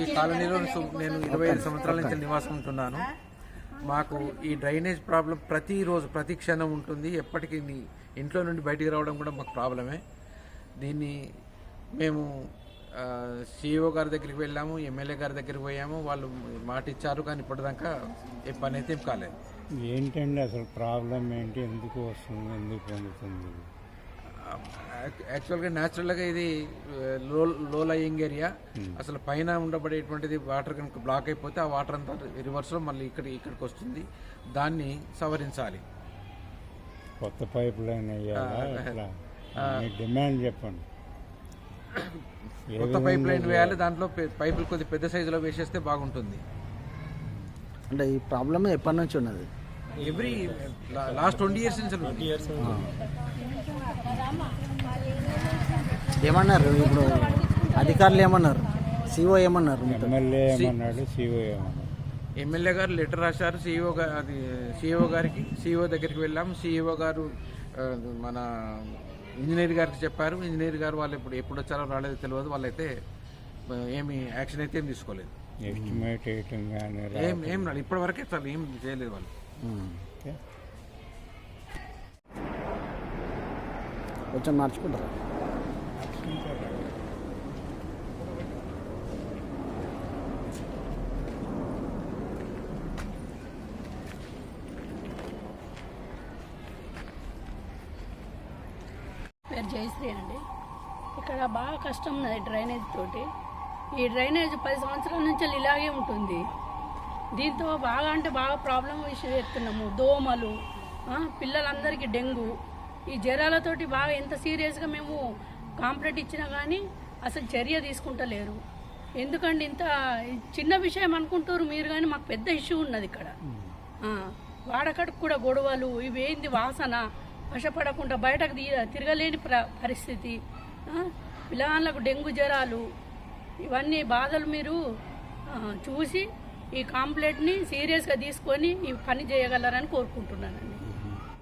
ఈ కాలనీలో నేను 25 సంవత్సరాల నుంచి నివాసం ఉంటున్నాను. మాకు ఈ డ్రైనేజ్ ప్రాబ్లం ప్రతిరోజు ప్రతి క్షణం ఉంటుంది. ఎప్పటికీ ఇంట్లో నుండి బయటికి రావడం కూడా మాకు ప్రాబ్లమే. దీన్ని మేము సిఇఓ గారి దగ్గరికి వెళ్ళాము, ఎమ్మెల్యే గారి దగ్గరికి పోయాము. వాళ్ళు మాట ఇచ్చారు, కానీ ఇప్పటిదాకా ఏ పని అయితే ఏం కాలేదు. ఏంటండి అసలు ప్రాబ్లం ఏంటి, ఎందుకు వస్తుంది, ఎందుకు పొందుతుంది? యాక్చువల్గా న్యాచురల్గా ఇది లో లయింగ్ ఏరియా. అసలు పైన ఉండబడేటువంటిది వాటర్ కనుక బ్లాక్ అయిపోతే ఆ వాటర్ అంతా రివర్స్లో మళ్ళీ ఇక్కడికి వస్తుంది. దాన్ని సవరించాలి. కొత్త పైప్ లైన్ అయ్యాలా? డిమాండ్ చెప్పండి. కొత్త పైప్ లైన్ వేయాలి. దాంట్లో పైపులు కొద్ది పెద్ద సైజులో వేసేస్తే బాగుంటుంది. అంటే ఈ ప్రాబ్లమ్ ఎప్పటి నుంచి ఉన్నది? లాస్ట్ 20 years నుంచి. ఏమన్నారు ఇప్పుడు అధికారులు? ఏమన్నారు? సిఓ ఏమన్నారు? ఎమ్మెల్యే ఏమన్నాడు, సిఓ ఏమన్నాడు? ఎమ్మెల్యే గారు లెటర్ రాశారు సిఇఓ గారికి. సిఇఓ దగ్గరికి వెళ్ళాము. సిఇఓ గారు మన ఇంజనీర్ గారికి చెప్పారు. ఇంజనీర్ గారు వాళ్ళు ఎప్పుడు వచ్చారో రాలేదో తెలియదు. వాళ్ళైతే ఏమి యాక్షన్ అయితే ఏం తీసుకోలేదు. ఎస్టిమేట్ వేయటం కానీ ఏం రాలేదు ఇప్పటి వరకే. చాలా ఏం చేయలేదు వాళ్ళు. కొంచెం మార్చుకుంటారా? పేరు జయశ్రీ అండి. ఇక్కడ బాగా కష్టం ఉన్నది డ్రైనేజ్ తోటి. ఈ డ్రైనేజ్ 10 సంవత్సరాల నుంచి ఇలాగే ఉంటుంది. దీంతో బాగా అంటే బాగా ప్రాబ్లం విషయం ఎత్తున్నాము. దోమలు, పిల్లలందరికీ డెంగ్యూ, ఈ జ్వరాలతోటి బాగా ఎంత సీరియస్గా మేము కాంప్లైంట్ ఇచ్చినా కానీ అసలు చర్య తీసుకుంటలేరు. ఎందుకంటే ఇంత చిన్న విషయం అనుకుంటారు మీరు, కానీ మాకు పెద్ద ఇష్యూ ఉన్నది ఇక్కడ. వాడకడుకు కూడా గొడవలు, ఇవేంది వాసన, వశపడకుండా బయటకు తిరగలేని పరిస్థితి, పిల్లలకు డెంగ్యూ జ్వరాలు, ఇవన్నీ బాధలు మీరు చూసి ఈ కాంప్లైంట్ని సీరియస్గా తీసుకొని ఈ పని చేయగలరని కోరుకుంటున్నానండి.